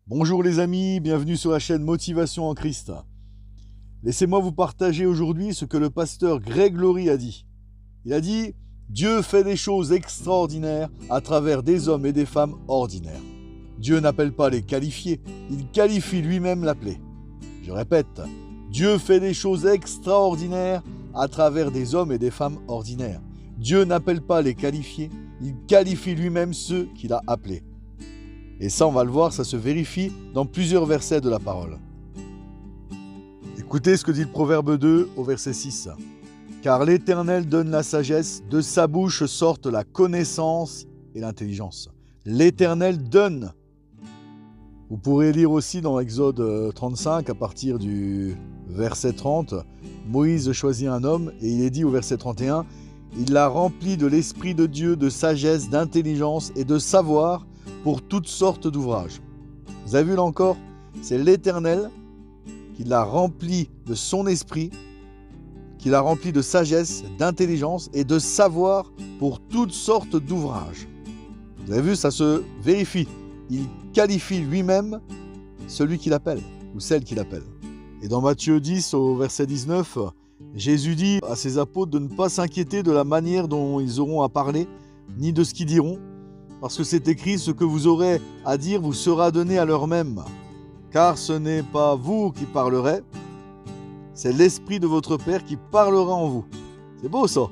Bonjour les amis, bienvenue sur la chaîne Motivation en Christ. Laissez-moi vous partager aujourd'hui ce que le pasteur Greg Laurie a dit. Il a dit « Dieu fait des choses extraordinaires à travers des hommes et des femmes ordinaires. Dieu n'appelle pas les qualifiés, il qualifie lui-même l'appelé. » Je répète, Dieu fait des choses extraordinaires à travers des hommes et des femmes ordinaires. Dieu n'appelle pas les qualifiés, il qualifie lui-même ceux qu'il a appelés. Et ça, on va le voir, ça se vérifie dans plusieurs versets de la parole. Écoutez ce que dit le Proverbe 2 au verset 6. « Car l'Éternel donne la sagesse, de sa bouche sortent la connaissance et l'intelligence. » L'Éternel donne. Vous pourrez lire aussi dans Exode 35, à partir du verset 30, Moïse choisit un homme et il est dit au verset 31, « Il l'a rempli de l'Esprit de Dieu, de sagesse, d'intelligence et de savoir, pour toutes sortes d'ouvrages. » Vous avez vu là encore, c'est l'Éternel qui l'a rempli de son esprit, qui l'a rempli de sagesse, d'intelligence et de savoir pour toutes sortes d'ouvrages. Vous avez vu, ça se vérifie. Il qualifie lui-même celui qu'il appelle ou celle qu'il appelle. Et dans Matthieu 10 au verset 19, Jésus dit à ses apôtres de ne pas s'inquiéter de la manière dont ils auront à parler, ni de ce qu'ils diront, parce que c'est écrit, ce que vous aurez à dire vous sera donné à l'heure même. Car ce n'est pas vous qui parlerez, c'est l'Esprit de votre Père qui parlera en vous. C'est beau ça.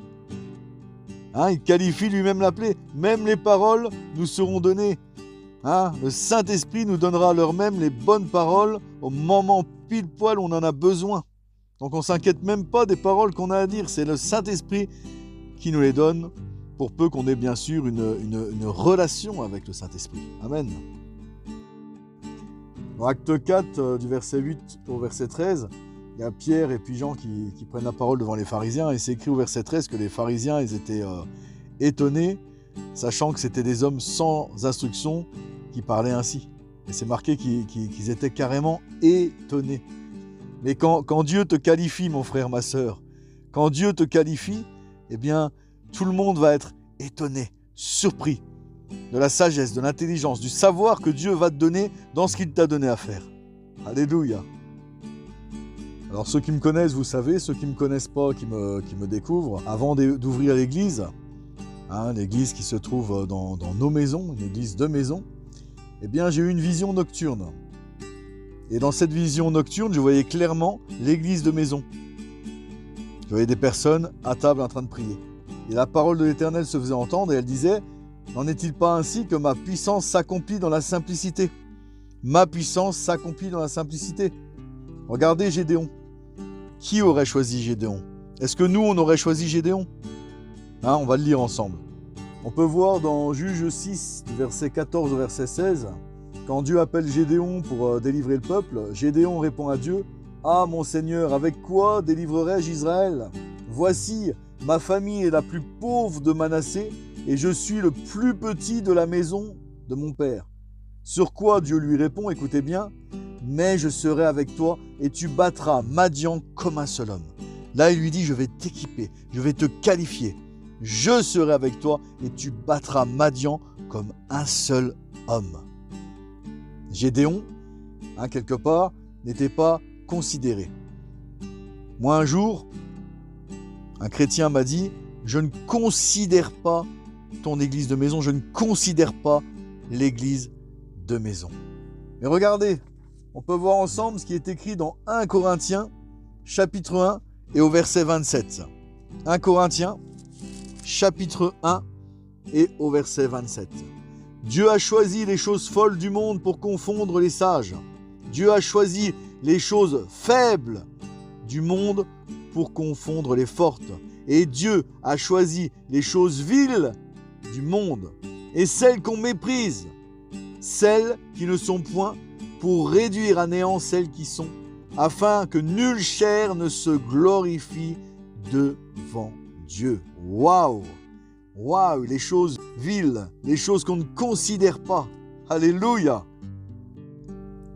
Il qualifie lui-même l'appelé. Même les paroles nous seront données. Le Saint-Esprit nous donnera à l'heure même les bonnes paroles au moment pile poil où on en a besoin. Donc on ne s'inquiète même pas des paroles qu'on a à dire. C'est le Saint-Esprit qui nous les donne, pour peu qu'on ait bien sûr une relation avec le Saint-Esprit. Amen. Dans Acte 4, du verset 8 au verset 13, il y a Pierre et puis Jean qui prennent la parole devant les pharisiens, et c'est écrit au verset 13 que les pharisiens ils étaient étonnés, sachant que c'était des hommes sans instruction qui parlaient ainsi. Et c'est marqué qu'ils étaient carrément étonnés. Mais quand Dieu te qualifie, mon frère, ma sœur, quand Dieu te qualifie, eh bien, tout le monde va être étonné, surpris de la sagesse, de l'intelligence, du savoir que Dieu va te donner dans ce qu'il t'a donné à faire. Alléluia. Alors ceux qui me connaissent, vous savez, ceux qui ne me connaissent pas, qui me découvrent, avant d'ouvrir l'église, l'église qui se trouve dans nos maisons, une église de maison, eh bien j'ai eu une vision nocturne. Et dans cette vision nocturne, je voyais clairement l'église de maison. Je voyais des personnes à table en train de prier. Et la parole de l'Éternel se faisait entendre et elle disait « N'en est-il pas ainsi que ma puissance s'accomplit dans la simplicité ?» Ma puissance s'accomplit dans la simplicité. Regardez Gédéon. Qui aurait choisi Gédéon? Est-ce que nous, on aurait choisi Gédéon? On va le lire ensemble. On peut voir dans Juge 6, du verset 14 au verset 16, quand Dieu appelle Gédéon pour délivrer le peuple, Gédéon répond à Dieu « Ah mon Seigneur, avec quoi délivrerai-je Israël? Voici, ma famille est la plus pauvre de Manassé et je suis le plus petit de la maison de mon père. » Sur quoi Dieu lui répond, écoutez bien, « Mais je serai avec toi et tu battras Madian comme un seul homme. » Là, il lui dit, je vais t'équiper, je vais te qualifier. Je serai avec toi et tu battras Madian comme un seul homme. Gédéon, quelque part, n'était pas considéré. Moi, un jour, un chrétien m'a dit « Je ne considère pas ton église de maison, je ne considère pas l'église de maison. » Mais regardez, on peut voir ensemble ce qui est écrit dans 1 Corinthiens, chapitre 1 et au verset 27. 1 Corinthiens, chapitre 1 et au verset 27. « Dieu a choisi les choses folles du monde pour confondre les sages. Dieu a choisi les choses faibles du monde pour confondre les fortes. Et Dieu a choisi les choses viles du monde et celles qu'on méprise, celles qui ne sont point, pour réduire à néant celles qui sont, afin que nulle chair ne se glorifie devant Dieu. » Waouh! Waouh! Les choses viles, les choses qu'on ne considère pas. Alléluia!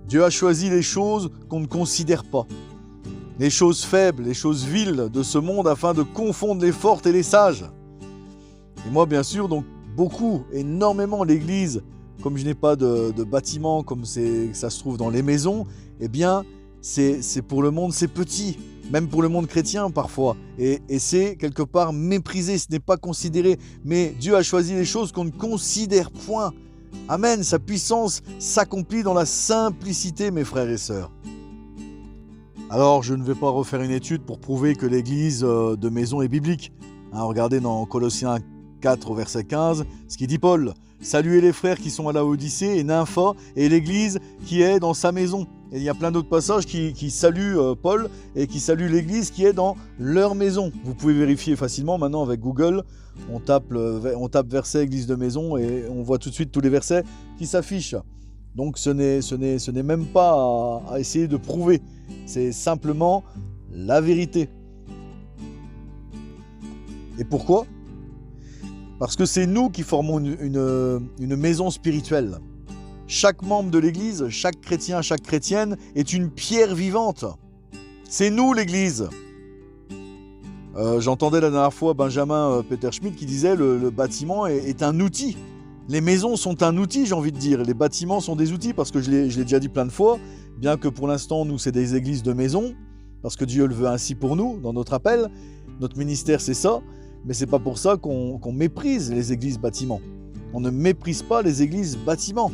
Dieu a choisi les choses qu'on ne considère pas. Les choses faibles, les choses viles de ce monde afin de confondre les fortes et les sages. Et moi, bien sûr, donc énormément, l'Église comme je n'ai pas de bâtiment, comme ça se trouve dans les maisons, eh bien, c'est pour le monde, c'est petit. Même pour le monde chrétien parfois. Et c'est quelque part méprisé, ce n'est pas considéré. Mais Dieu a choisi les choses qu'on ne considère point. Amen, sa puissance s'accomplit dans la simplicité, mes frères et sœurs. Alors, je ne vais pas refaire une étude pour prouver que l'église de maison est biblique. Regardez dans Colossiens 4 au verset 15, ce qui dit Paul. Saluez les frères qui sont à Laodicée et Nympha et l'église qui est dans sa maison. Et il y a plein d'autres passages qui saluent Paul et qui saluent l'église qui est dans leur maison. Vous pouvez vérifier facilement maintenant avec Google. On tape verset église de maison et on voit tout de suite tous les versets qui s'affichent. Donc ce n'est même pas à essayer de prouver. C'est simplement la vérité. Et pourquoi ? Parce que c'est nous qui formons une maison spirituelle. Chaque membre de l'église, chaque chrétien, chaque chrétienne est une pierre vivante. C'est nous l'église. J'entendais la dernière fois Benjamin Peter Schmidt qui disait le bâtiment est un outil. Les maisons sont un outil, j'ai envie de dire. Les bâtiments sont des outils parce que je l'ai déjà dit plein de fois, bien que pour l'instant, nous, c'est des églises de maison, parce que Dieu le veut ainsi pour nous, dans notre appel. Notre ministère, c'est ça. Mais c'est pas pour ça qu'on méprise les églises bâtiments. On ne méprise pas les églises bâtiments,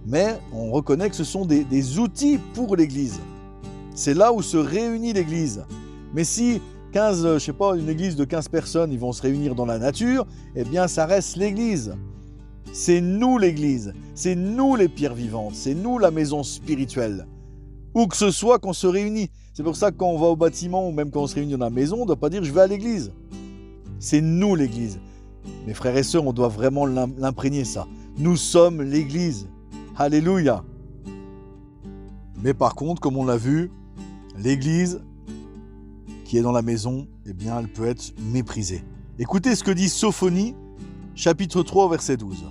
mais on reconnaît que ce sont des outils pour l'église. C'est là où se réunit l'église. Mais si une église de 15 personnes, ils vont se réunir dans la nature, eh bien ça reste l'église. C'est nous l'église, c'est nous les pierres vivantes, c'est nous la maison spirituelle. Où que ce soit qu'on se réunit. C'est pour ça que quand on va au bâtiment ou même quand on se réunit dans la maison, on ne doit pas dire je vais à l'église. C'est nous l'église. Mes frères et sœurs, on doit vraiment l'imprégner ça. Nous sommes l'église. Alléluia. Mais par contre, comme on l'a vu, l'église qui est dans la maison, eh bien, elle peut être méprisée. Écoutez ce que dit Sophonie, chapitre 3, verset 12.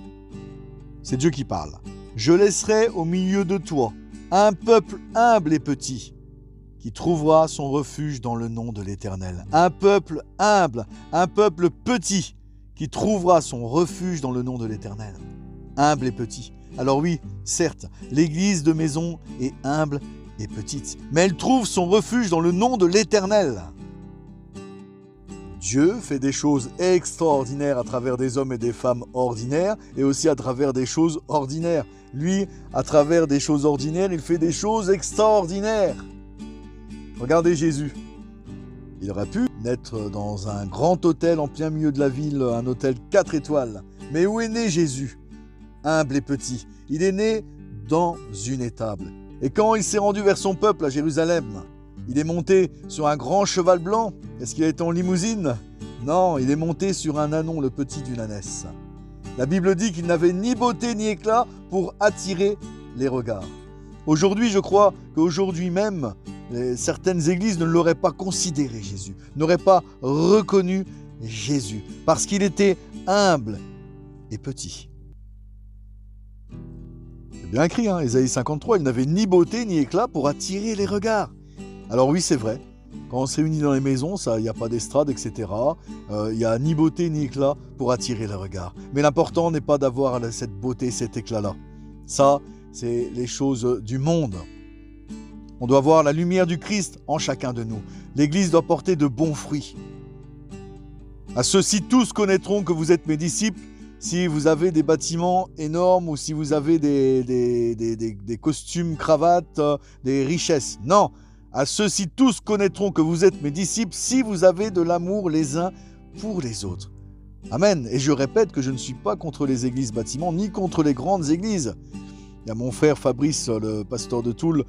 C'est Dieu qui parle. « Je laisserai au milieu de toi un peuple humble et petit, qui trouvera son refuge dans le nom de l'Éternel. » Un peuple humble, un peuple petit, qui trouvera son refuge dans le nom de l'Éternel. Humble et petit. Alors oui, certes, l'église de maison est humble et petite, mais elle trouve son refuge dans le nom de l'Éternel. Dieu fait des choses extraordinaires à travers des hommes et des femmes ordinaires et aussi à travers des choses ordinaires. Lui, à travers des choses ordinaires, il fait des choses extraordinaires. Regardez Jésus. Il aurait pu naître dans un grand hôtel en plein milieu de la ville, un hôtel 4 étoiles. Mais où est né Jésus ? Humble et petit. Il est né dans une étable. Et quand il s'est rendu vers son peuple à Jérusalem, il est monté sur un grand cheval blanc. Est-ce qu'il a été en limousine ? Non, il est monté sur un ânon, le petit d'une ânesse. La Bible dit qu'il n'avait ni beauté ni éclat pour attirer les regards. Aujourd'hui, je crois qu'aujourd'hui même, certaines églises ne l'auraient pas considéré Jésus, n'auraient pas reconnu Jésus, parce qu'il était humble et petit. C'est bien écrit, Ésaïe 53, il n'avait ni beauté ni éclat pour attirer les regards. Alors oui, c'est vrai, quand on se réunit dans les maisons, il n'y a pas d'estrade, etc. Il n'y a ni beauté ni éclat pour attirer les regards. Mais l'important n'est pas d'avoir cette beauté, cet éclat-là. Ça, c'est les choses du monde. On doit voir la lumière du Christ en chacun de nous. L'Église doit porter de bons fruits. À ceux-ci, tous connaîtront que vous êtes mes disciples, si vous avez des bâtiments énormes ou si vous avez des costumes, cravates, des richesses. Non, à ceux-ci tous connaîtront que vous êtes mes disciples si vous avez de l'amour les uns pour les autres. Amen. Et je répète que je ne suis pas contre les églises bâtiments ni contre les grandes églises. Il y a mon frère Fabrice, le pasteur de Toul,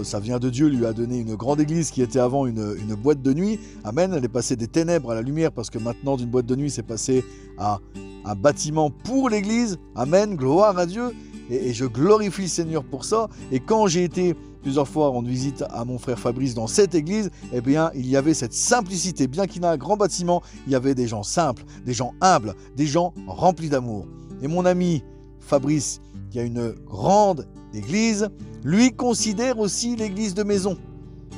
ça vient de Dieu, lui a donné une grande église qui était avant une boîte de nuit. Amen. Elle est passée des ténèbres à la lumière parce que maintenant d'une boîte de nuit c'est passé à un bâtiment pour l'église. Amen. Gloire à Dieu. Et je glorifie le Seigneur pour ça. Et quand j'ai été plusieurs fois rendre visite à mon frère Fabrice dans cette église, eh bien, il y avait cette simplicité. Bien qu'il ait un grand bâtiment, il y avait des gens simples, des gens humbles, des gens remplis d'amour. Et mon ami Fabrice, qui a une grande église, lui considère aussi l'église de maison.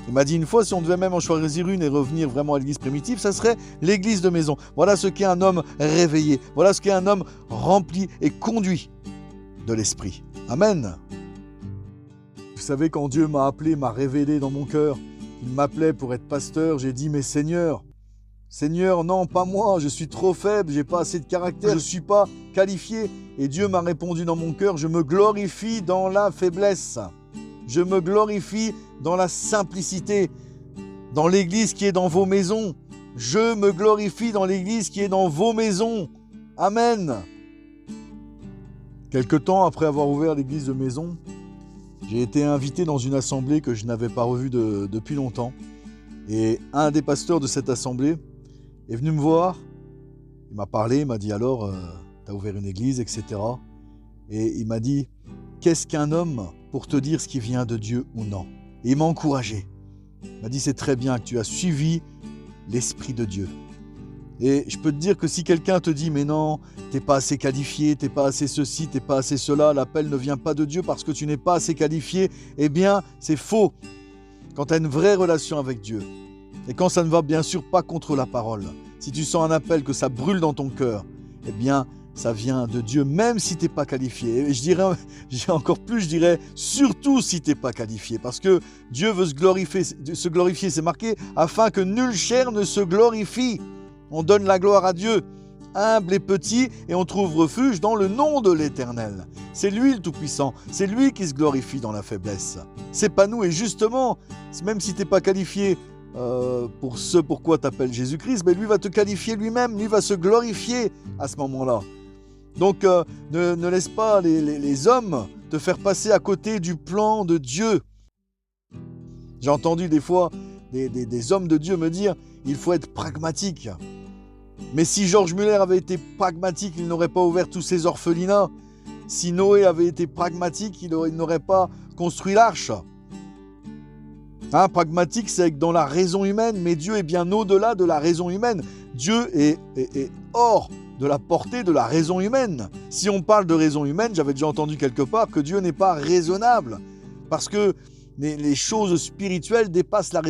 Il m'a dit une fois, si on devait même en choisir une et revenir vraiment à l'église primitive, ça serait l'église de maison. Voilà ce qu'est un homme réveillé. Voilà ce qu'est un homme rempli et conduit. de l'Esprit. Amen. Vous savez, quand Dieu m'a appelé, m'a révélé dans mon cœur, il m'appelait pour être pasteur, j'ai dit, mais Seigneur, non, pas moi, je suis trop faible, j'ai pas assez de caractère, je ne suis pas qualifié. Et Dieu m'a répondu dans mon cœur, je me glorifie dans la faiblesse. Je me glorifie dans la simplicité, dans l'église qui est dans vos maisons. Je me glorifie dans l'église qui est dans vos maisons. Amen. Quelque temps après avoir ouvert l'église de maison, j'ai été invité dans une assemblée que je n'avais pas revue depuis longtemps. Et un des pasteurs de cette assemblée est venu me voir, il m'a parlé, il m'a dit alors, t'as ouvert une église, etc. Et il m'a dit, qu'est-ce qu'un homme pour te dire ce qui vient de Dieu ou non? Et il m'a encouragé. Il m'a dit, c'est très bien que tu as suivi l'Esprit de Dieu. Et je peux te dire que si quelqu'un te dit, mais non, t'es pas assez qualifié, t'es pas assez ceci, t'es pas assez cela, l'appel ne vient pas de Dieu parce que tu n'es pas assez qualifié, eh bien, c'est faux. Quand tu as une vraie relation avec Dieu, et quand ça ne va bien sûr pas contre la parole, si tu sens un appel, que ça brûle dans ton cœur, eh bien, ça vient de Dieu, même si tu n'es pas qualifié. Et je dirais surtout si tu n'es pas qualifié, parce que Dieu veut se glorifier, c'est marqué, afin que nulle chair ne se glorifie. On donne la gloire à Dieu, humble et petit, et on trouve refuge dans le nom de l'Éternel. C'est lui le Tout-Puissant, c'est lui qui se glorifie dans la faiblesse. C'est pas nous, et justement, même si tu n'es pas qualifié pour ce pourquoi t'appelles Jésus-Christ, mais lui va te qualifier lui-même, lui va se glorifier à ce moment-là. Donc ne laisse pas les hommes te faire passer à côté du plan de Dieu. J'ai entendu des fois des hommes de Dieu me dire, il faut être pragmatique. Mais si George Muller avait été pragmatique, il n'aurait pas ouvert tous ces orphelinats. Si Noé avait été pragmatique, il n'aurait pas construit l'arche. Pragmatique, c'est dans la raison humaine, mais Dieu est bien au-delà de la raison humaine. Dieu est hors de la portée de la raison humaine. Si on parle de raison humaine, j'avais déjà entendu quelque part que Dieu n'est pas raisonnable, parce que les choses spirituelles dépassent la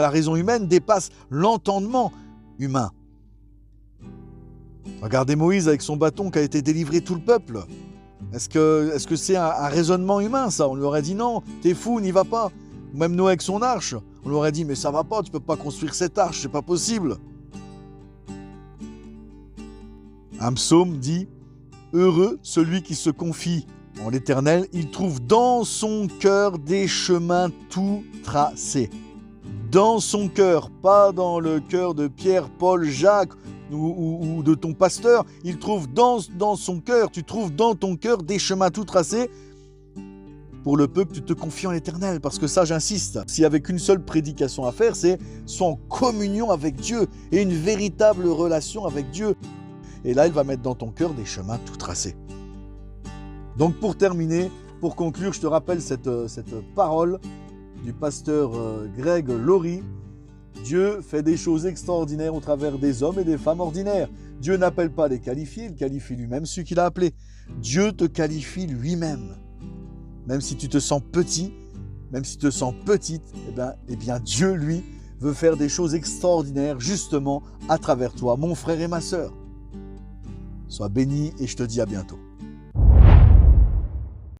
raison humaine, dépassent l'entendement humain. Regardez Moïse avec son bâton qui a été délivré tout le peuple. Est-ce que c'est un raisonnement humain, ça? On lui aurait dit non, t'es fou, n'y va pas. Même Noé avec son arche, on lui aurait dit mais ça va pas, tu peux pas construire cette arche, c'est pas possible. Un psaume dit « Heureux celui qui se confie en l'Éternel, il trouve dans son cœur des chemins tout tracés. » Dans son cœur, pas dans le cœur de Pierre, Paul, Jacques ou de ton pasteur. Il trouve dans son cœur, tu trouves dans ton cœur des chemins tout tracés pour le peu que tu te confies en l'Éternel. Parce que ça, j'insiste, s'il n'y avait qu'une seule prédication à faire, c'est sois en communion avec Dieu et une véritable relation avec Dieu. Et là, il va mettre dans ton cœur des chemins tout tracés. Donc pour terminer, pour conclure, je te rappelle cette parole du pasteur Greg Laurie. Dieu fait des choses extraordinaires au travers des hommes et des femmes ordinaires. Dieu n'appelle pas les qualifiés, il qualifie lui-même ceux qu'il a appelés. Dieu te qualifie lui-même. Même si tu te sens petit, même si tu te sens petite, eh bien Dieu, lui, veut faire des choses extraordinaires justement à travers toi, mon frère et ma sœur. Sois béni et je te dis à bientôt.